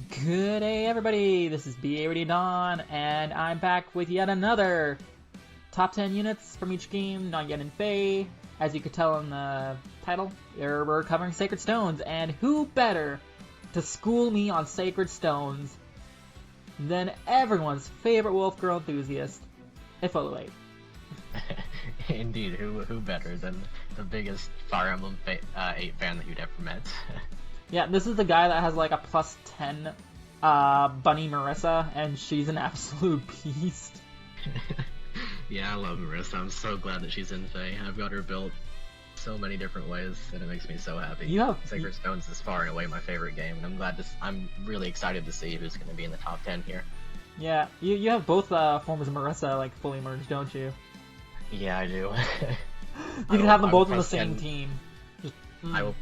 Good day, everybody! This is BA Dawn, and I'm back with yet another top 10 units from each game, not yet in FEH. As you could tell in the title, we're covering Sacred Stones, and who better to school me on Sacred Stones than everyone's favorite Wolf Girl enthusiast, Epholo8. Indeed, who better than the biggest Fire Emblem 8 fan that you'd ever met? Yeah, this is the guy that has like a plus 10 Bunny Marissa, and she's an absolute beast. Yeah, I love Marissa. I'm so glad that she's in FEH. I've got her built so many different ways, and it makes me so happy. Sacred Stones is far and away my favorite game, and I'm really excited to see who's going to be in the top 10 here. Yeah, you have both forms of Marissa like fully merged, don't you? Yeah, I do. You can have them both on the same team. I will.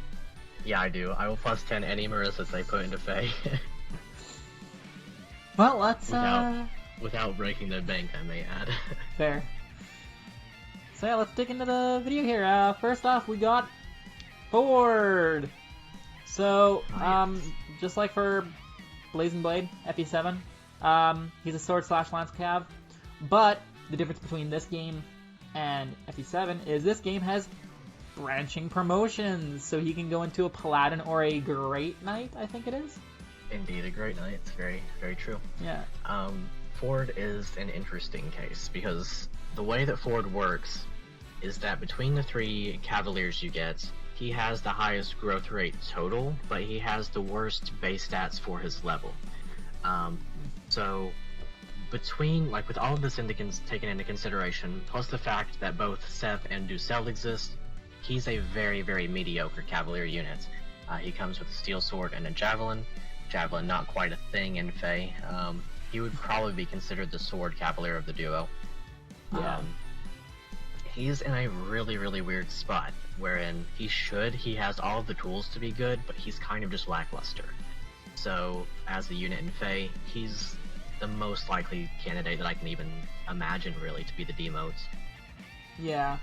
Yeah, I do. I will plus 10 any Marissas they put into FEH. Well, let's without breaking the bank, I may add. Fair. So yeah, let's dig into the video here. First off, we got Ford. So, just like for Blazing Blade, FE7, he's a sword / lance cav, but the difference between this game and FE7 is this game has branching promotions, so he can go into a Paladin or a Great Knight, I think it is. Indeed, a Great Knight. It's very, very true. Yeah. Ford is an interesting case, because the way that Ford works is that between the 3 Cavaliers you get, he has the highest growth rate total, but he has the worst base stats for his level. So between, with all of this taken into consideration, plus the fact that both Seth and Ducel exist, he's a very, very mediocre Cavalier unit. He comes with a Steel Sword and a Javelin. Javelin not quite a thing in FEH. He would probably be considered the Sword Cavalier of the duo. Yeah. He's in a really, really weird spot, wherein he has all of the tools to be good, but he's kind of just lackluster. So, as a unit in FEH, he's the most likely candidate that I can even imagine, really, to be the demotes. Yeah.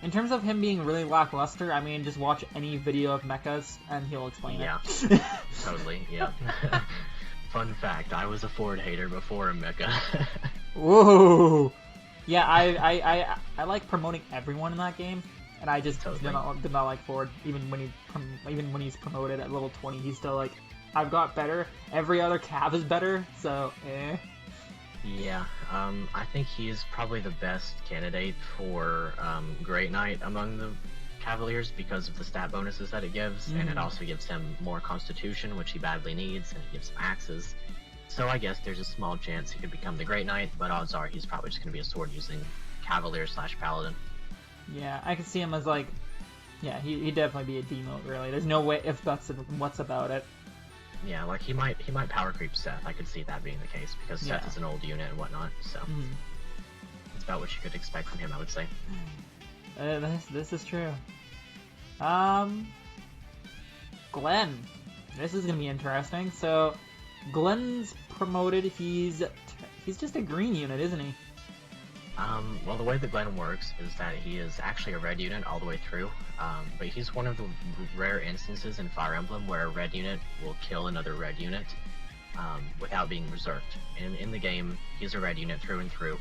In terms of him being really lackluster, I mean, just watch any video of mechas and he'll explain it. Totally, yeah. Fun fact, I was a Ford hater before a mecha. Whoa! Yeah, I like promoting everyone in that game, and I just did not like Ford. Even when he's promoted at level 20, he's still like, I've got better. Every other cav is better, so eh. Yeah, I think he is probably the best candidate for Great Knight among the Cavaliers because of the stat bonuses that it gives, and it also gives him more Constitution, which he badly needs, and it gives him axes. So I guess there's a small chance he could become the Great Knight, but odds are he's probably just going to be a sword-using Cavalier / Paladin. Yeah, I can see him as yeah, he'd definitely be a demote, really. There's no way if that's what's about it. Yeah, he might power creep Seth. I could see that being the case, because Seth is an old unit and whatnot, so that's about what you could expect from him, I would say. This is true. Glenn. This is gonna be interesting. So, Glenn's promoted. He's just a green unit, isn't he? Well, the way that Glenn works is that he is actually a red unit all the way through, but he's one of the rare instances in Fire Emblem where a red unit will kill another red unit without being berserked. In the game, he's a red unit through and through,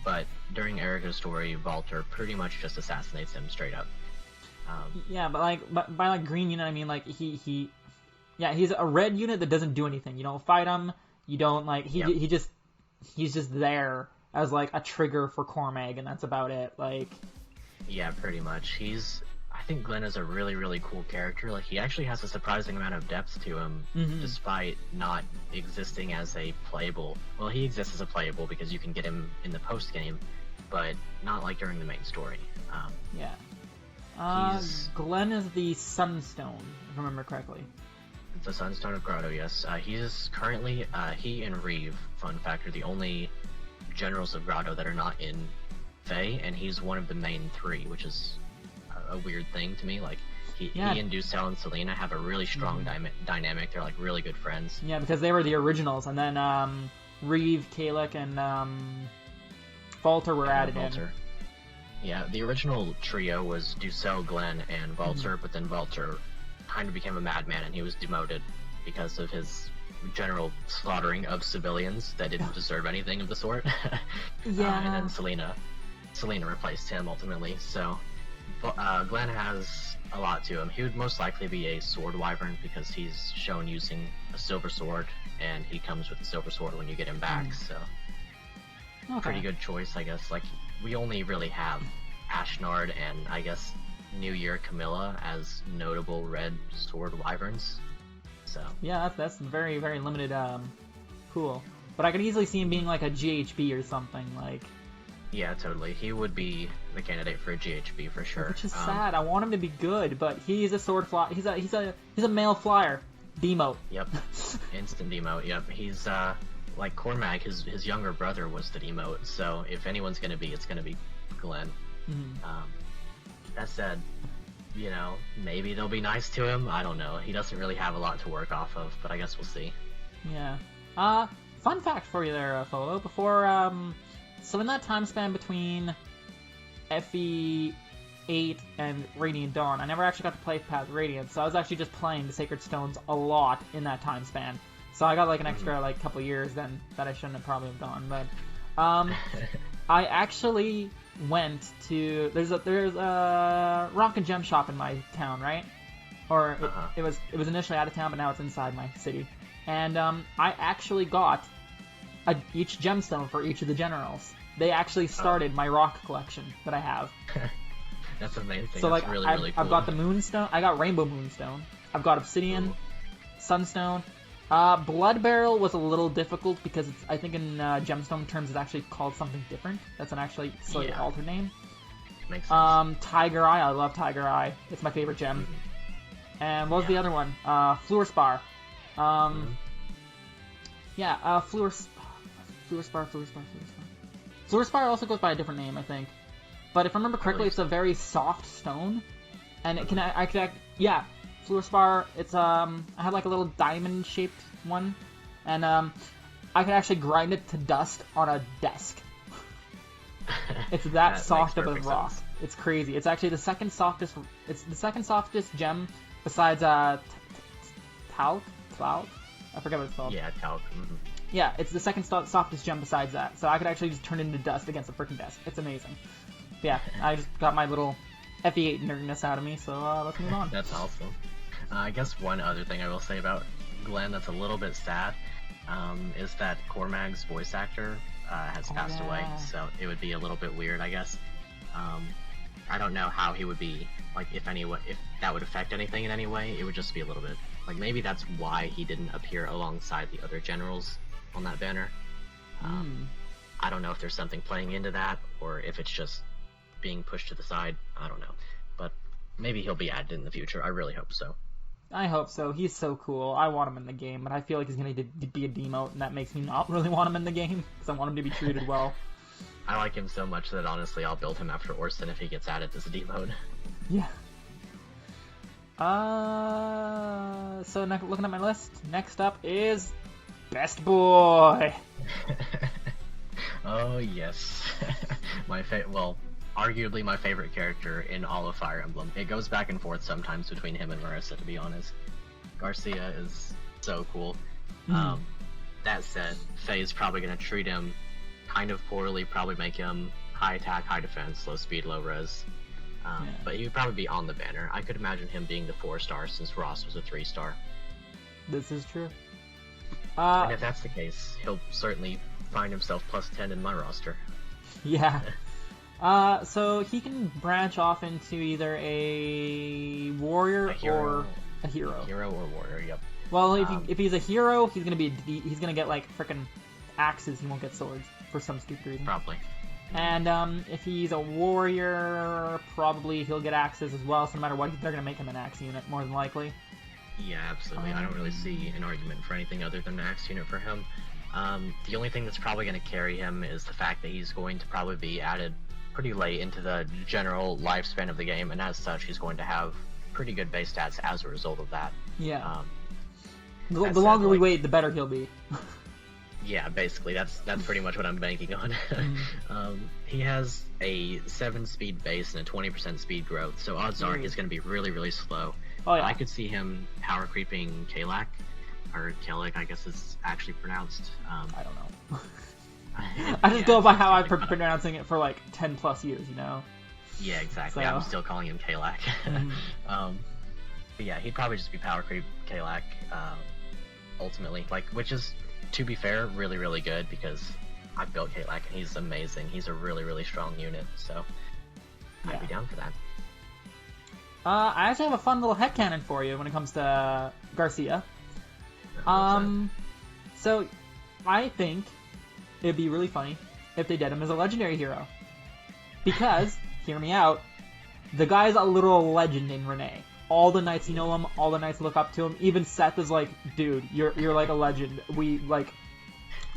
but during Erica's story, Valter pretty much just assassinates him straight up. Yeah, but by green unit, I mean he's a red unit that doesn't do anything. You don't fight him. You don't he's just there as a trigger for Cormag, and that's about it. Yeah, pretty much. I think Glenn is a really, really cool character. He actually has a surprising amount of depth to him, despite not existing as a playable. Well, he exists as a playable because you can get him in the post game, but not during the main story. Yeah. Glenn is the Sunstone, if I remember correctly. The Sunstone of Grotto, yes. He is currently, he and Reeve, fun fact, are the only generals of Grotto that are not in FEH, and he's one of the main 3, which is a weird thing to me. He and Ducel and Selena have a really strong dynamic. They're really good friends. Yeah, because they were the originals, and then Reeve, Kalik, and Valter were added in. Yeah, the original trio was Ducel, Glenn, and Valter, but then Valter kind of became a madman and he was demoted because of his general slaughtering of civilians that didn't deserve anything of the sort. Yeah. And then Selena replaced him ultimately. So Glenn has a lot to him. He would most likely be a sword wyvern because he's shown using a silver sword, and he comes with a silver sword when you get him back. So pretty good choice, I guess. Like, we only really have Ashnard and I guess New Year Camilla as notable red sword wyverns. So yeah, that's very, very limited pool. But I could easily see him being like a GHB or something, like. Yeah, totally. He would be the candidate for a GHB for sure. Which is sad. I want him to be good, but he's a sword fly. He's a male flyer. Demote. Yep. Instant demote. Yep. He's like Cormag. His younger brother was the demote. So if anyone's gonna be, it's gonna be Glenn. That said, you know, maybe they'll be nice to him. I don't know. He doesn't really have a lot to work off of, but I guess we'll see. Yeah. Fun fact for you there, Epholo. Before, so in that time span between FE8 and Radiant Dawn, I never actually got to play Path Radiant, so I was actually just playing the Sacred Stones a lot in that time span. So I got like an extra like couple years then that I shouldn't have probably have done, but I actually went to there's a rock and gem shop in my town, right? Or it was initially out of town, but now it's inside my city. And I actually got each gemstone for each of the generals. They actually started my rock collection that I have. That's amazing. So that's like really cool. I've got the moonstone. I got rainbow moonstone. I've got obsidian, sunstone. Blood Barrel was a little difficult because it's, I think in gemstone terms it's actually called something different. That's an actually slightly altered name. Makes sense. Tiger Eye. I love Tiger Eye. It's my favorite gem. And what was the other one? Fluorspar. Fluorspar. Fluorspar also goes by a different name, I think. But if I remember correctly, it's a very soft stone, and it can Fluorspar. It's I had like a little diamond shaped one, and I could actually grind it to dust on a desk. It's that soft of a rock. Sense. It's crazy. It's actually the second softest. It's the second softest gem besides talc. I forget what it's called. Yeah, talc. Yeah, it's the second softest gem besides that. So I could actually just turn it into dust against a freaking desk. It's amazing. But yeah, I just got my little FE8 nerdness out of me, so let's move on. That's awesome. I guess one other thing I will say about Glenn that's a little bit sad is that Cormag's voice actor has passed away, so it would be a little bit weird, I guess. I don't know how he would be, like, if that would affect anything in any way. It would just be a little bit, like, maybe that's why he didn't appear alongside the other generals on that banner. I don't know if there's something playing into that, or if it's just being pushed to the side. I don't know, but maybe he'll be added in the future. I really hope so. I hope so. He's so cool. I want him in the game, but I feel like he's going to be a demote, and that makes me not really want him in the game, because I want him to be treated well. I like him so much that honestly I'll build him after Orson if he gets added as a demote. Yeah. So looking at my list, next up is Best Boy. Oh yes. Arguably my favorite character in all of Fire Emblem. It goes back and forth sometimes between him and Marissa, to be honest. Garcia is so cool. That said, Faye's probably going to treat him kind of poorly, probably make him high attack, high defense, low speed, low res. But he would probably be on the banner. I could imagine him being the 4-star since Ross was a 3-star. This is true. And if that's the case, he'll certainly find himself plus 10 in my roster. Yeah. So he can branch off into either a warrior or a hero. Hero or warrior, yep. Well, if he's a hero, he's gonna get like frickin' axes. He won't get swords for some stupid reason. Probably. And if he's a warrior, probably he'll get axes as well. So no matter what, they're gonna make him an axe unit more than likely. Yeah, absolutely. I don't really see an argument for anything other than an axe unit for him. The only thing that's probably going to carry him is the fact that he's going to probably be added pretty late into the general lifespan of the game, and as such, he's going to have pretty good base stats as a result of that. Yeah. The longer we wait, the better he'll be. Yeah, basically, that's pretty much what I'm banking on. He has a 7 speed base and a 20% speed growth, so odds are he's going to be really, really slow. Oh, yeah. I could see him power creeping Kalak, or Killick, I guess it's actually pronounced. I don't know. I just go by how I've been pronouncing it for like 10 plus years, you know? Yeah, exactly. So. I'm still calling him Kalak. But yeah, he'd probably just be power creep Kalak, ultimately. Like, which is, to be fair, really, really good because I've built Kalak and he's amazing. He's a really, really strong unit, so I'd be down for that. I actually have a fun little headcanon for you when it comes to Garcia. So I think it'd be really funny if they did him as a legendary hero. Because, hear me out, the guy's a literal legend in Renee. All the knights know him, all the knights look up to him. Even Seth is like, dude, you're like a legend.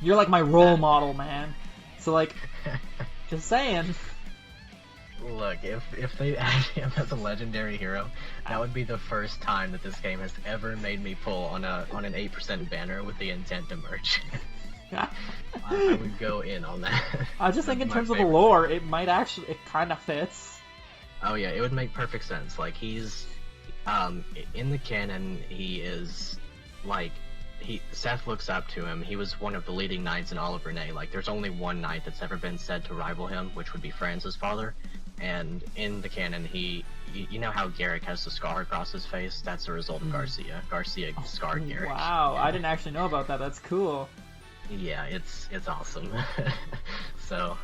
You're like my role model, man. So like, just saying. Look, if they add him as a legendary hero, that would be the first time that this game has ever made me pull on an 8% banner with the intent to merge. I would go in on that. I just think in terms of the lore, it kind of fits. Oh yeah, it would make perfect sense. Like, he's, in the canon, he is, like, Seth looks up to him. He was one of the leading knights in all of Renee. Like, there's only one knight that's ever been said to rival him, which would be Franz's father. And in the canon, you know how Garrick has the scar across his face? That's a result of Garcia. Garcia scarred Garrick. Wow, I didn't actually know about that. That's cool. Yeah, it's awesome. So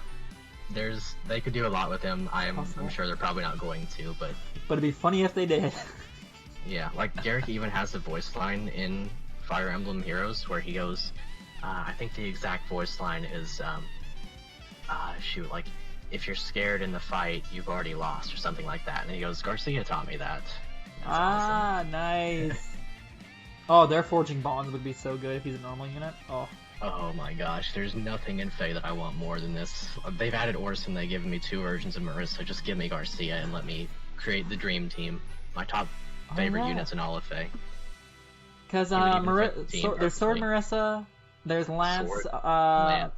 they could do a lot with him. I'm sure they're probably not going to, but it'd be funny if they did. Yeah, like Garrick even has a voice line in Fire Emblem Heroes where he goes, I think the exact voice line is, shoot, like, if you're scared in the fight, you've already lost, or something like that. And he goes, Garcia taught me that. That's awesome. Nice. Oh, their Forging Bonds would be so good if he's a normal unit. Oh my gosh, there's nothing in FEH that I want more than this. They've added Orson, they've given me 2 versions of Marissa, just give me Garcia and let me create the dream team. My top favorite units in all of FEH. Because there's Sword Marissa, there's Lance, Lance.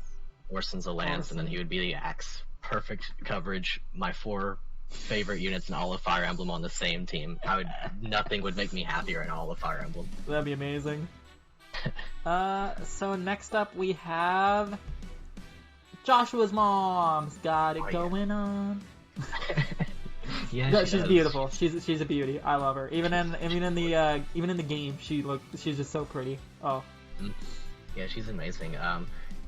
Orson's a Lance, and then he would be the Axe. Perfect coverage. My 4 favorite units in all of Fire Emblem on the same team. Nothing would make me happier in all of Fire Emblem. That'd be amazing. So next up we have Joshua's mom's got it going on. Yeah, she's beautiful. She's a beauty. I love her. Even in the game, she's just so pretty. Oh. Yeah, she's amazing.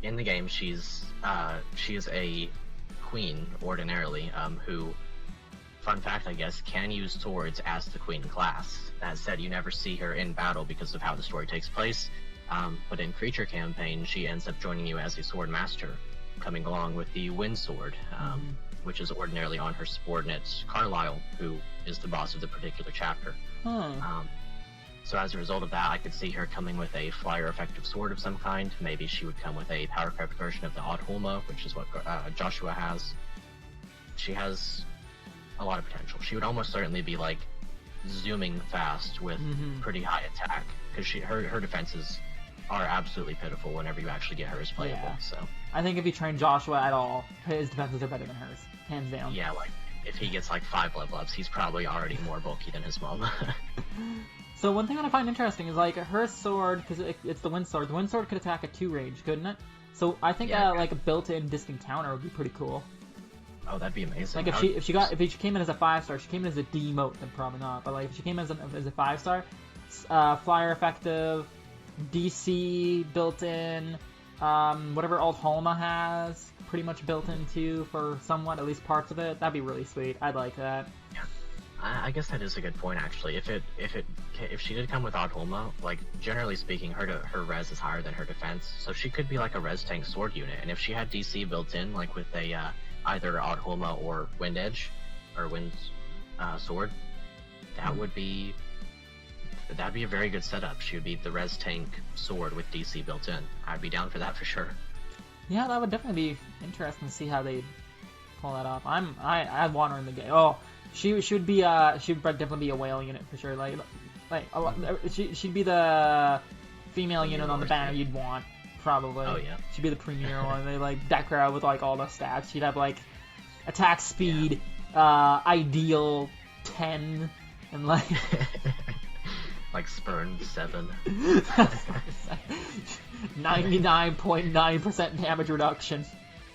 In the game, she is a queen ordinarily, who, fun fact I guess, can use swords as the queen class. That said, you never see her in battle because of how the story takes place, but in Creature Campaign she ends up joining you as a sword master, coming along with the Wind Sword, which is ordinarily on her subordinate Carlisle, who is the boss of the particular chapter. So as a result of that, I could see her coming with a flyer effective sword of some kind. Maybe she would come with a power crept version of the Odd Hulma, which is what Joshua has. She has a lot of potential. She would almost certainly be like zooming fast with pretty high attack, because her defenses are absolutely pitiful whenever you actually get her as playable. Yeah. So I think if you train Joshua at all, his defenses are better than hers, hands down. Yeah, like if he gets like 5 level ups, he's probably already more bulky than his mom. So one thing that I find interesting is like her sword, because it's the Wind Sword. The Wind Sword could attack at 2 range, couldn't it? So I think like a built-in distant counter would be pretty cool. Oh, that'd be amazing. Like if she came in as a 5-star, she came in as a D mote, then probably not. But like if she came in as a 5-star, flyer effective, DC built in, whatever Old Hulma has, pretty much built in too for somewhat, at least parts of it. That'd be really sweet. I'd like that. Yeah. I guess that is a good point actually. If she did come with Odd Hulma, like generally speaking, her res is higher than her defense, so she could be like a res tank sword unit. And if she had DC built in, like with a either Odd Hulma or Wind Edge or Wind Sword, that'd be a very good setup. She would be the res tank sword with DC built in. I'd be down for that for sure. Yeah, that would definitely be interesting to see how they pull that off. I'd want her in the game. Oh. She would definitely be a whale unit for sure. She'd be the female unit on the banner you'd want, probably. Oh yeah. She'd be the premier one. They like deck her out with like all the stats. She'd have like attack speed, ideal 10, and like. Like Spurn 7. 99.9% damage reduction.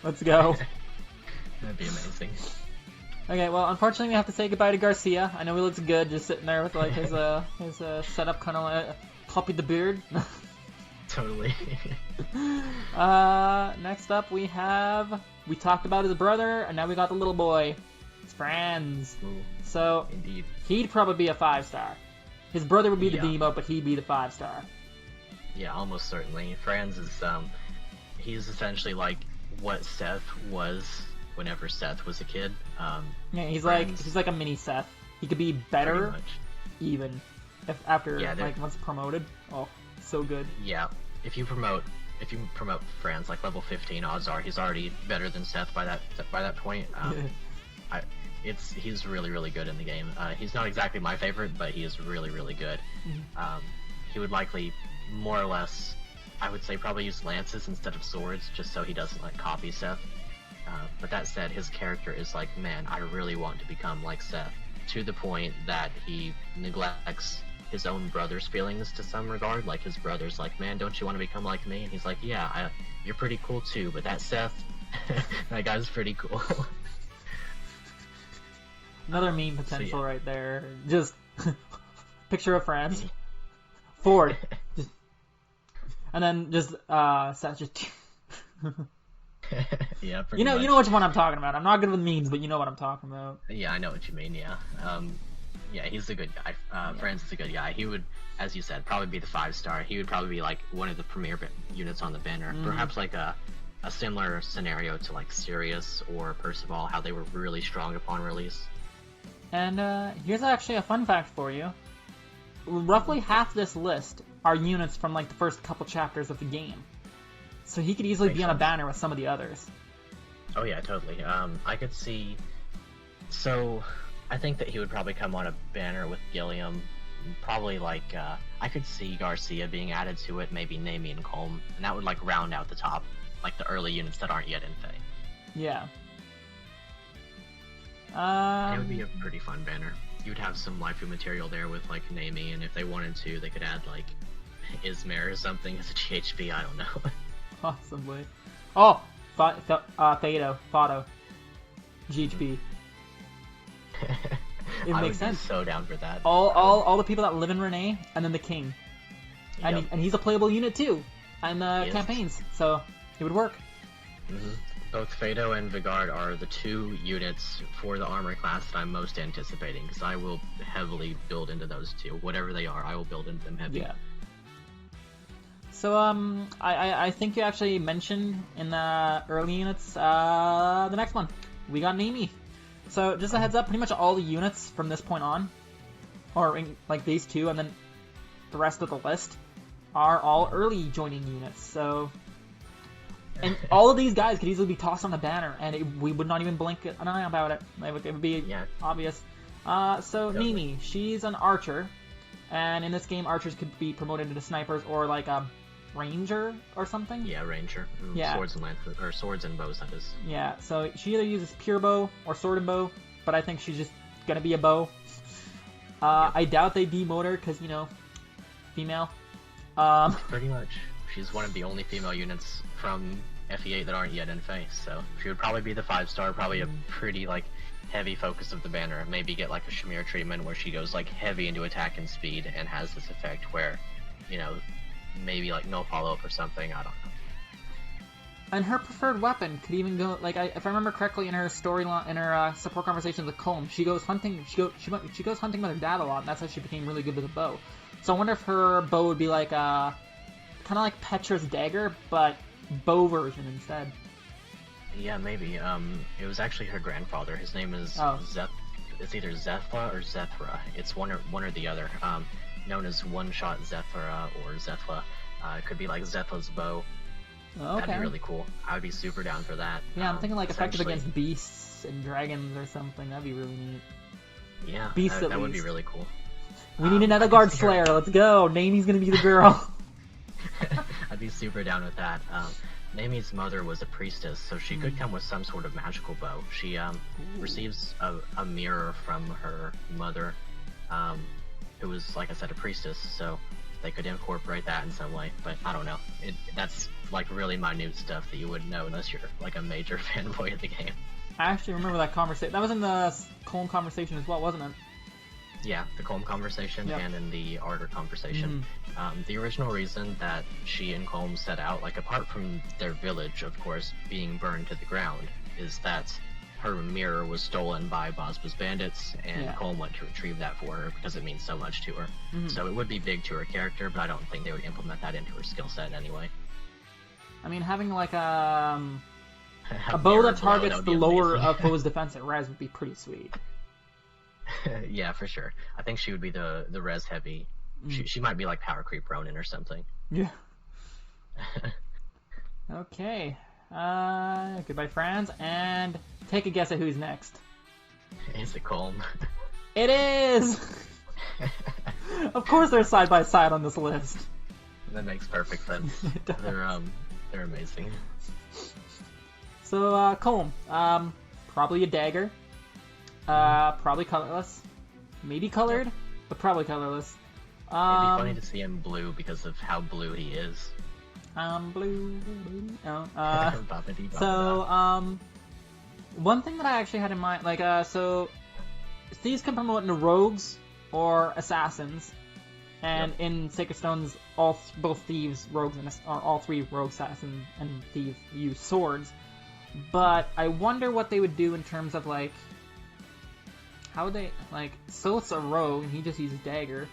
Let's go. That'd be amazing. Okay, well, unfortunately we have to say goodbye to Garcia. I know he looks good just sitting there with like his setup kind of like Puppy the Beard. Totally. Next up we talked about his brother, and now we got the little boy. It's Franz. Ooh, so indeed. He'd probably be a 5-star. His brother would be the Yeah. Demo, but he'd be the 5-star. Yeah, almost certainly. Franz is he's essentially like what Seth was whenever Seth was a kid. Yeah, he's Franz, like a mini Seth. He could be pretty better much. even if after Yeah, like once promoted. Oh, so good. Yeah, if you promote Franz like level 15, odds are he's already better than Seth by that point. He's really, really good in the game. He's not exactly my favorite, but he is really, really good. He would likely, more or less, I would say probably use lances instead of swords, just so he doesn't like copy Seth. But that said, his character is like, man, I really want to become like Seth, to the point that he neglects his own brother's feelings to some regard. Like his brother's like, man, don't you want to become like me? And he's like, yeah, you're pretty cool too, but that Seth, that guy's pretty cool. Another meme potential so yeah. right there. Just picture of Franz, Ford, and then just Seth just. Yeah, you know which one I'm talking about. I'm not good with memes, but you know what I'm talking about. Yeah, I know what you mean. Yeah, yeah, he's a good guy. Franz is a good guy. He would, as you said, probably be the 5-star. He would probably be like one of the premier units on the banner. Perhaps like a similar scenario to like Sirius or Percival, how they were really strong upon release. And here's actually a fun fact for you. Roughly half this list are units from like the first couple chapters of the game. So he could easily Makes be on a sense. banner with some of the others. Oh yeah, totally. I could see. So I think that he would probably come on a banner with Gilliam. Probably like I could see Garcia being added to it, maybe Namie and Colm, and that would like round out the top, like the early units that aren't yet in Fae. Yeah. It would be a pretty fun banner. You would have some waifu material there with like Namie, and if they wanted to, they could add like Ismare or something as a GHB. I don't know. Possibly. Oh, Fado, GHB. It I makes would sense. be so down for that. All the people that live in Renee, and then the king, Yep. and he's a playable unit too, in He is. campaigns, so it would work. Both Fado and Vigard are the two units for the armor class that I'm most anticipating, because I will heavily build into those two. Whatever they are, I will build into them heavy. Yeah. So I think you actually mentioned in the early units the next one. We got Namie. So just a heads up, pretty much all the units from this point on, or like these two, and then the rest of the list, are all early joining units. So, and all of these guys could easily be tossed on the banner, and we would not even blink an eye about it. It would be obvious. So Definitely. Namie, she's an archer, and in this game, archers could be promoted into snipers or like a ranger or something. Yeah, ranger. Yeah. Swords and lances, or swords and bows, that is. Yeah, so she either uses pure bow or sword and bow, but I think she's just gonna be a bow. I doubt they demote her because, you know, female. Pretty much. She's one of the only female units from FE8 that aren't yet in Fae, so she would probably be the 5-star, probably a pretty, like, heavy focus of the banner. Maybe get, like, a Shamir treatment where she goes, like, heavy into attack and speed and has this effect where, you know, maybe, like, no follow-up or something, I don't know. And her preferred weapon could even go, like, if I remember correctly, in her storyline, in her support conversations with Colm, she goes hunting. She goes hunting with her dad a lot, and that's how she became really good with a bow. So I wonder if her bow would be like kind of like Petra's dagger, but bow version instead. Yeah, maybe. It was actually her grandfather. His name is It's either Zethla or Zethra. It's one or the other. Known as one-shot Zethra or Zethla. It could be like Zethla's bow. Okay. That'd be really cool. I would be super down for that. Yeah, I'm thinking like effective essentially- against beasts and dragons or something. That'd be really neat. Yeah, beasts at that would be least. really cool. We need another I could guard see her- slayer. Let's go. Namie's gonna be the girl. I'd be super down with that. Namie's mother was a priestess, so she could come with some sort of magical bow. She receives a mirror from her mother, who was, like I said, a priestess, so they could incorporate that in some way, but I don't know. That's like really minute stuff that you wouldn't know unless you're like a major fanboy of the game. I actually remember that conversation. That was in the Colm conversation as well, wasn't it? Yeah, the Colm conversation and in the Artur conversation. The original reason that she and Colm set out, like apart from their village, of course, being burned to the ground, is that her mirror was stolen by Bosba's bandits, and Colm went to retrieve that for her because it means so much to her. So it would be big to her character, but I don't think they would implement that into her skill set anyway. I mean, having like a bow that targets the lower of foe's defense at res would be pretty sweet. Yeah, for sure. I think she would be the res heavy. She might be like power creep Ronin or something. Yeah. Okay. Goodbye, friends, and take a guess at who's next. Is it Colm? It is! Of course they're side by side on this list. That makes perfect sense. They're amazing. So, Colm, probably a dagger. Probably colorless. Maybe colored, but probably colorless. It'd be funny to see him blue because of how blue he is. Blue. So, one thing that I actually had in mind, like, so, thieves can promote into rogues or assassins, and in Sacred Stones, both thieves, rogues, and all three rogues, assassins, and thieves use swords. But I wonder what they would do in terms of, like, how would they, like, Soth's a rogue, and he just uses dagger.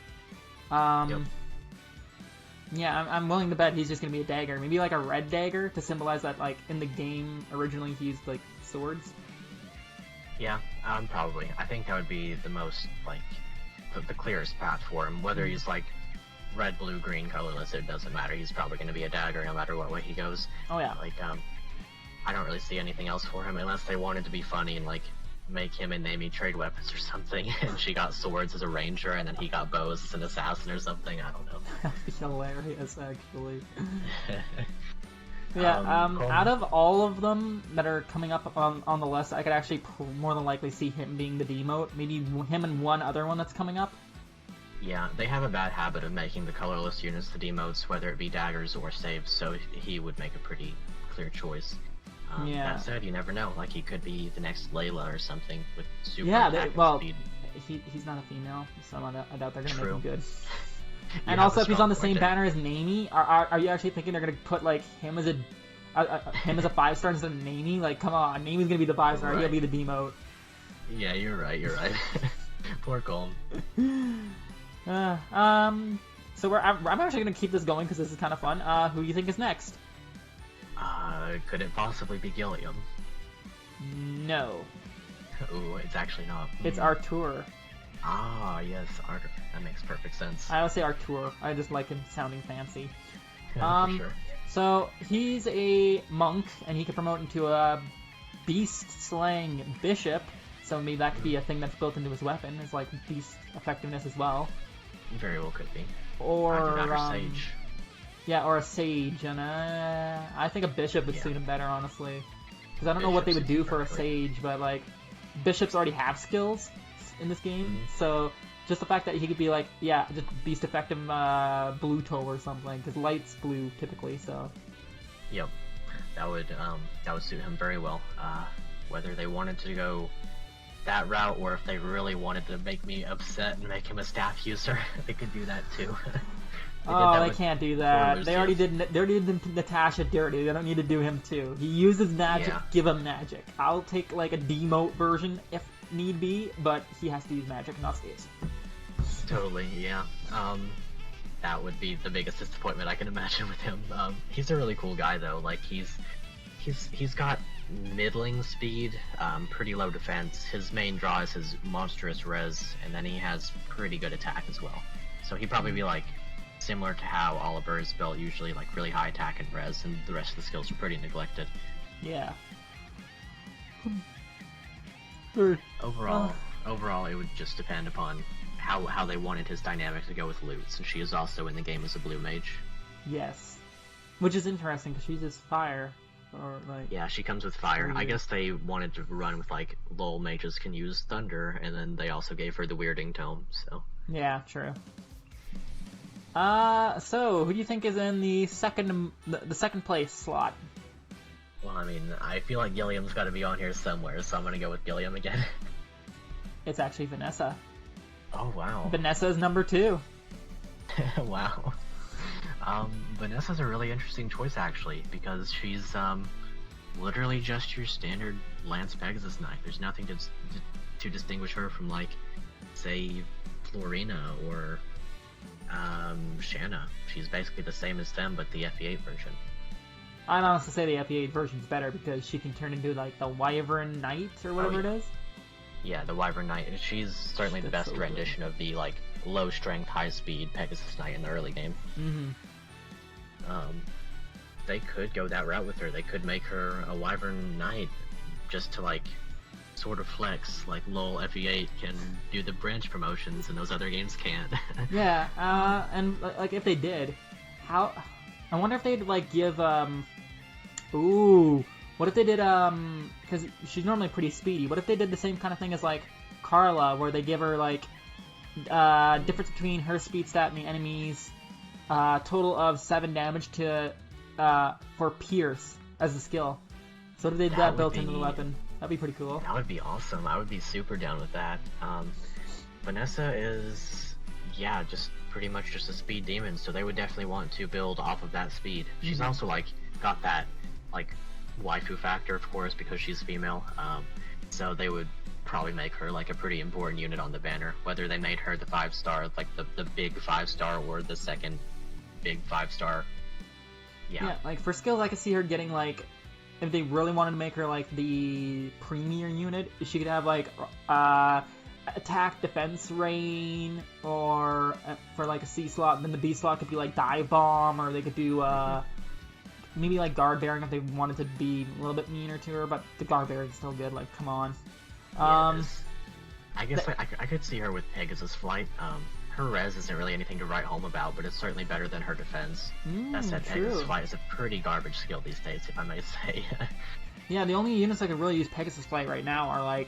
Yeah, I'm willing to bet he's just gonna be a dagger. Maybe like a red dagger to symbolize that, like, in the game, originally he used, like, swords. Yeah, probably. I think that would be the most, like, the clearest path for him. Whether he's, like, red, blue, green, colorless, it doesn't matter. He's probably gonna be a dagger no matter what way he goes. Oh, yeah. Like, I don't really see anything else for him unless they wanted to be funny and, like, make him and Amy trade weapons or something, and she got swords as a ranger, and then he got bows as an assassin or something. I don't know. That'd be hilarious, actually. Yeah, out of all of them that are coming up on the list, I could actually more than likely see him being the demote. Maybe him and one other one that's coming up. Yeah, they have a bad habit of making the colorless units the demotes, whether it be daggers or saves, so he would make a pretty clear choice. That said, you never know. Like, he could be the next Layla or something with super attack speed. He's not a female, so I doubt they're gonna make him good. You and have also, a if he's on the strong same point banner as Namie, are you actually thinking they're gonna put, like, him as a 5-star instead of Namie? Like, come on, Namie's gonna be the 5-star. He'll be the demote. Yeah, you're right. Poor Colm. So I'm actually gonna keep this going because this is kind of fun. Who do you think is next? Could it possibly be Gilliam? No. Ooh, it's actually not. It's Artur. Ah, yes, Artur. That makes perfect sense. I would say Artur. I just like him sounding fancy. For sure. So, he's a monk, and he can promote into a beast-slaying bishop, so maybe that could be a thing that's built into his weapon, is like beast effectiveness as well. Very well could be. Or, sage. Yeah, or a sage, and I think a bishop would suit him better, honestly. Because I don't know what they would do for a sage, but, like, bishops already have skills in this game, so just the fact that he could be, like, just beast effective blue toe or something, because light's blue typically, so. Yep, that would suit him very well. Whether they wanted to go that route, or if they really wanted to make me upset and make him a staff user, they could do that too. They can't do that. They already did Natasha dirty. They don't need to do him too. He uses magic, give him magic. I'll take, like, a demote version if need be, but he has to use magic, not staves. Totally, yeah. That would be the biggest disappointment I can imagine with him. He's a really cool guy though. Like, he's got middling speed, pretty low defense. His main draw is his monstrous res, and then he has pretty good attack as well. So he'd probably be like similar to how Oliver is built, usually like really high attack and res, and the rest of the skills are pretty neglected. Yeah. Overall, it would just depend upon how they wanted his dynamic to go with loot, since she is also in the game as a blue mage. Yes. Which is interesting, because she uses fire. Or, like... Yeah, she comes with fire. I guess they wanted to run with, like, lol mages can use thunder, and then they also gave her the weirding tome, so... Yeah, true. So who do you think is in the second place slot? Well, I mean, I feel like Gilliam's got to be on here somewhere, so I'm gonna go with Gilliam again. It's actually Vanessa. Oh wow. Vanessa is number 2. Wow. Vanessa's a really interesting choice actually, because she's literally just your standard Lance Pegasus Knight. There's nothing to distinguish her from, like, say, Florina or Shanna. She's basically the same as them, but the FE8 version. I'd honestly say the FE8 version's better because she can turn into, like, the Wyvern Knight or whatever it is. Yeah, the Wyvern Knight. She's certainly the best rendition of the, like, low strength, high speed Pegasus Knight in the early game. Mm-hmm. They could go that route with her. They could make her a Wyvern Knight just to, like, sort of flex, like, lol, FE8 can do the branch promotions and those other games can't. Yeah, and, like, if they did, I wonder if they'd, like, give, what if they did, because she's normally pretty speedy, what if they did the same kind of thing as, like, Carla, where they give her, like, difference between her speed stat and the enemy's, total of 7 damage for Pierce as a skill. So if they did that built into the weapon, that'd be pretty cool. That would be awesome. I would be super down with that. Vanessa is, yeah, just pretty much just a speed demon, so they would definitely want to build off of that speed. She's also, like, got that, like, waifu factor, of course, because she's female, so they would probably make her, like, a pretty important unit on the banner, whether they made her the 5-star, like, the big 5-star, or the second big 5-star. Yeah, like, for skills, I could see her getting, like, if they really wanted to make her, like, the premier unit, she could have, like, attack, defense, rain, or for, like, a C slot, and then the B slot could be, like, dive bomb, or they could do, maybe, like, guard bearing if they wanted to be a little bit meaner to her, but the guard bearing is still good, like, come on. I guess I could see her with Pegasus Flight. Her res isn't really anything to write home about, but it's certainly better than her defense. That said, Pegasus Flight is a pretty garbage skill these days, if I may say. Yeah, the only units that could really use Pegasus Flight right now are, like,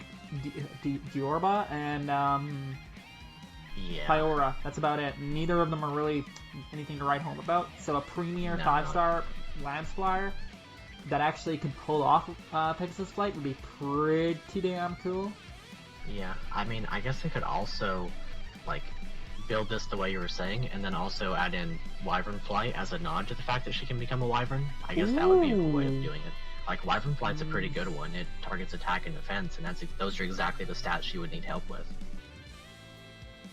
Diorba and Pyora. That's about it. Neither of them are really anything to write home about. So a premier 5-star Lance Flyer that actually could pull off Pegasus Flight would be pretty damn cool. Yeah, I mean, I guess they could also, like, build this the way you were saying, and then also add in Wyvern Flight as a nod to the fact that she can become a Wyvern. I guess that would be a cool way of doing it. Like, Wyvern Flight's a pretty good one. It targets attack and defense, and those are exactly the stats she would need help with.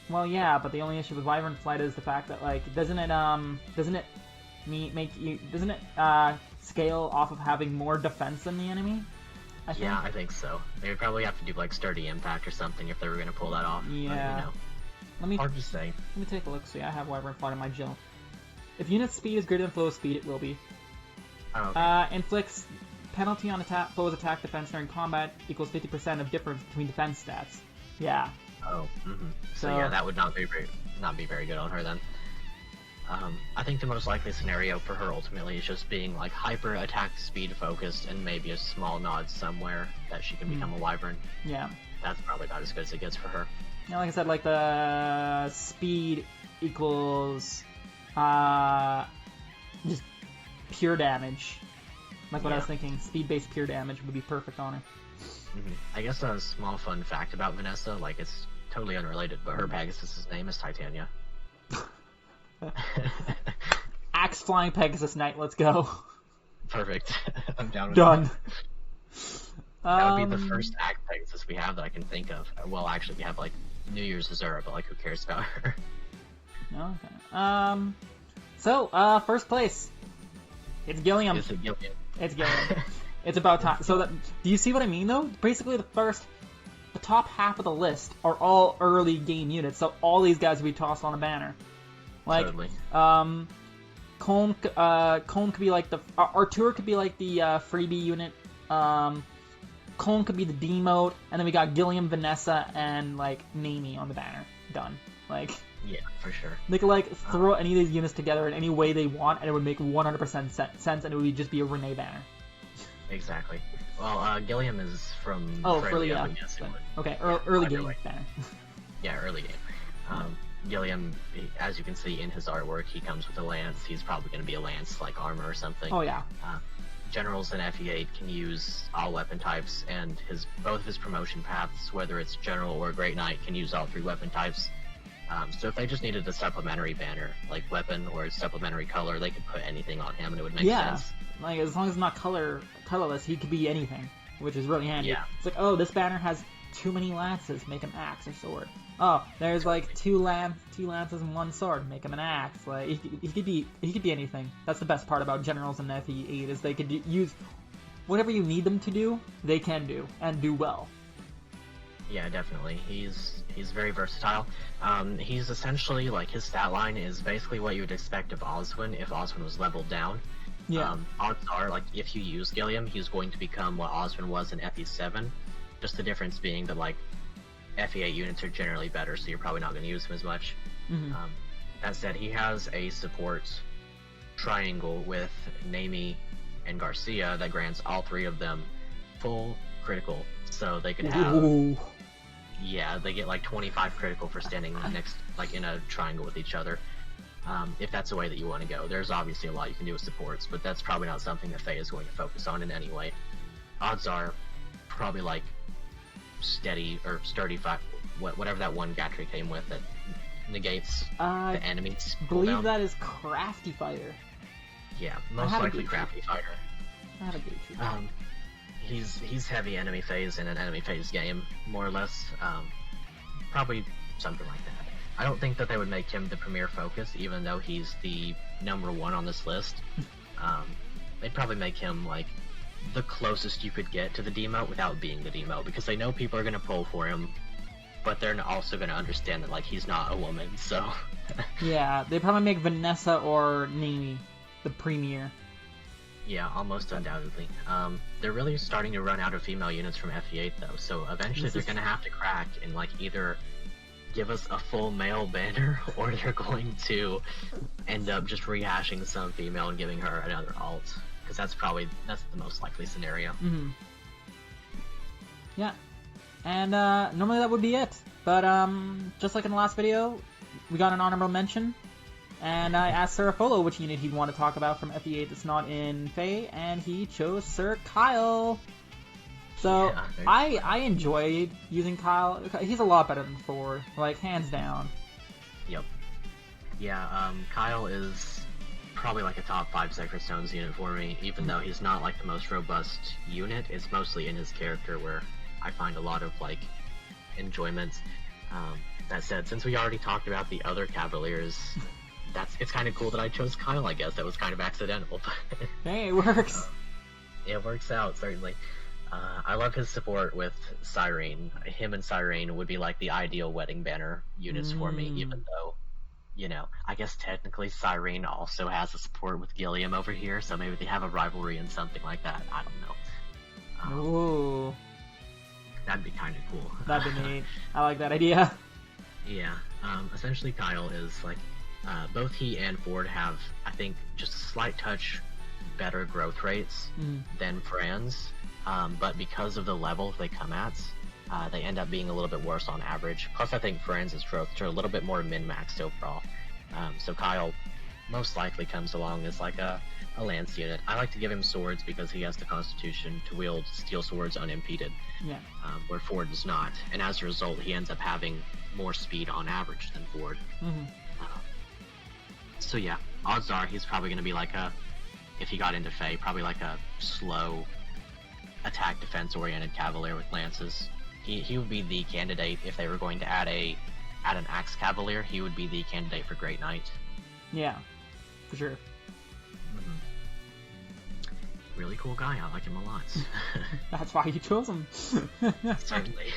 Well, yeah, but the only issue with Wyvern Flight is the fact that, like, doesn't it scale off of having more defense than the enemy? I think so. They would probably have to do, like, Sturdy Impact or something if they were going to pull that off. Yeah. Hard to say. Let me take a look. See, I have Wyvern Flight in my Jill. If unit speed is greater than flow speed, it will be. Oh, okay. Inflicts penalty on flow's attack defense during combat equals 50% of difference between defense stats. Yeah. Oh, So yeah, that would not be very good on her then. I think the most likely scenario for her ultimately is just being, like, hyper attack speed focused and maybe a small nod somewhere that she can become a Wyvern. Yeah. That's probably about as good as it gets for her. Yeah, like I said, like, the speed equals just pure damage. Like what I was thinking, speed-based pure damage would be perfect on her. I guess a small fun fact about Vanessa, like, it's totally unrelated, but her Pegasus' name is Titania. Axe flying Pegasus Knight, let's go. Perfect. I'm down with Done. That would be the first Axe Pegasus we have that I can think of. Well, actually, we have, like, New Year's Azura, but, like, who cares about her? Okay. So, first place. It's Gilliam. Is it Gilliam? It's Gilliam. It's about time. So, do you see what I mean, though? Basically, the top half of the list are all early game units, so all these guys will be tossed on a banner. Like, totally. Colm could be like Artur could be like the freebie unit. Colm could be the D mode, and then we got Gilliam, Vanessa, and, like, Mamie on the banner. Done. Like, yeah, for sure. They could, like, throw any of these units together in any way they want, and it would make 100% sense, and it would just be a Renee banner. Exactly. Well, Gilliam is from Freya, I guess it would. Okay, early game banner. Yeah, early game. Gilliam, as you can see in his artwork, he comes with a lance. He's probably going to be a lance-like armor or something. Oh yeah. Generals in FE8 can use all weapon types, and both of his promotion paths, whether it's General or Great Knight, can use all 3 weapon types. So if they just needed a supplementary banner, like weapon or supplementary color, they could put anything on him and it would make sense. Like, as long as it's not colorless, he could be anything, which is really handy. Yeah. It's like, oh, this banner has too many lances, make him axe or sword. Oh, there's like two lances and 1 sword, make him an axe. Like, he could be anything. That's the best part about generals in FE8, is they could use whatever you need them to do, they can do, and do well. Yeah, definitely. He's very versatile. He's essentially, like, his stat line is basically what you would expect of Oswin if Oswin was leveled down. Yeah. Odds are, like, if you use Gilliam, he's going to become what Oswin was in FE7. Just the difference being that, like, FE8 units are generally better, so you're probably not going to use him as much. Mm-hmm. That said, he has a support triangle with Nami and Garcia that grants all 3 of them full critical, so they could have... Ooh. Yeah, they get like 25 critical for standing next, like, in a triangle with each other. If that's the way that you want to go. There's obviously a lot you can do with supports, but that's probably not something that Faye is going to focus on in any way. Odds are probably like steady or sturdy, whatever that one Gatry came with that negates the enemy's cooldown. I believe that is Crafty Fighter. Yeah, most likely Crafty Fighter. I had a Gatry. He's heavy enemy phase in an enemy phase game, more or less. Probably something like that. I don't think that they would make him the premier focus, even though he's the #1 on this list. They'd probably make him like the closest you could get to the demote without being the demote, because they know people are going to pull for him, but they're also going to understand that, like, he's not a woman, so... Yeah, they probably make Vanessa or Nami the premier. Yeah, almost undoubtedly. They're really starting to run out of female units from FE8, though, so eventually they're going to have to crack and, like, either give us a full male banner, or they're going to end up just rehashing some female and giving her another alt. Because that's the most likely scenario. Mm-hmm. Yeah. And normally that would be it. But just like in the last video, we got an honorable mention. And I asked Sir Epholo which unit he'd want to talk about from FE8 that's not in Fae, and he chose Sir Kyle. So Yeah, I enjoyed using Kyle. He's a lot better than Ford, like, hands down. Yep. Yeah, Kyle is probably like a top 5 Sacred Stones unit for me, even though he's not like the most robust unit. It's mostly in his character where I find a lot of, like, enjoyment. That said, since we already talked about the other Cavaliers, it's kind of cool that I chose Kyle, I guess. That was kind of accidental. Hey, it works. It works out, certainly. I love his support with Cyrene. Him and Cyrene would be like the ideal wedding banner units for me, even though, you know, I guess technically Cyrene also has a support with Gilliam over here, so maybe they have a rivalry and something like that. I don't know. Ooh. That'd be kind of cool. That'd be neat. I like that idea. Yeah. Essentially Kyle is like, both he and Ford have, I think, just a slight touch better growth rates than Franz. But because of the level they come at, they end up being a little bit worse on average. Plus, I think Franz's growths are a little bit more min-maxed overall. So Kyle most likely comes along as like a lance unit. I like to give him swords because he has the constitution to wield steel swords unimpeded, where Ford does not. And as a result, he ends up having more speed on average than Ford. So yeah, odds are he's probably going to be like if he got into Fae, probably like a slow attack defense oriented cavalier with lances. He would be the candidate if they were going to add an axe cavalier. He would be the candidate for Great Knight. Yeah, for sure. Really cool guy. I like him a lot. That's why you chose him. Certainly.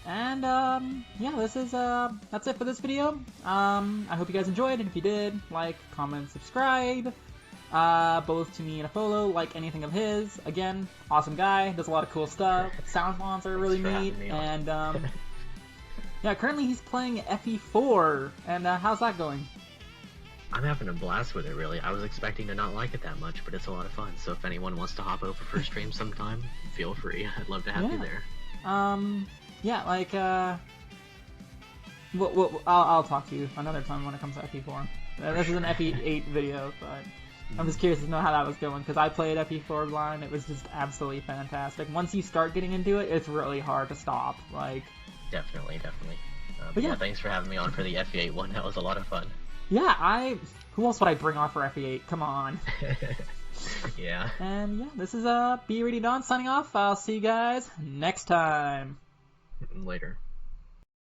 And yeah, that's it for this video. I hope you guys enjoyed, and if you did, like, comment, subscribe. Both to me and Epholo, like anything of his. Again, awesome guy, does a lot of cool stuff. Sound fonts are really neat, and yeah, currently he's playing FE4, and how's that going? I'm having a blast with it, really. I was expecting to not like it that much, but it's a lot of fun, so if anyone wants to hop over for a stream sometime, feel free. I'd love to have you there. Yeah, like, I'll talk to you another time when it comes to FE4. This is an FE8 video, but I'm just curious to know how that was going, because I played FE4 blind. It was just absolutely fantastic. Once you start getting into it, it's really hard to stop. Like, definitely. But yeah, thanks for having me on for the FE8 one. That was a lot of fun. Yeah, who else would I bring on for FE8? Come on. Yeah. And yeah, this is Be Ready Dawn signing off. I'll see you guys next time. Later.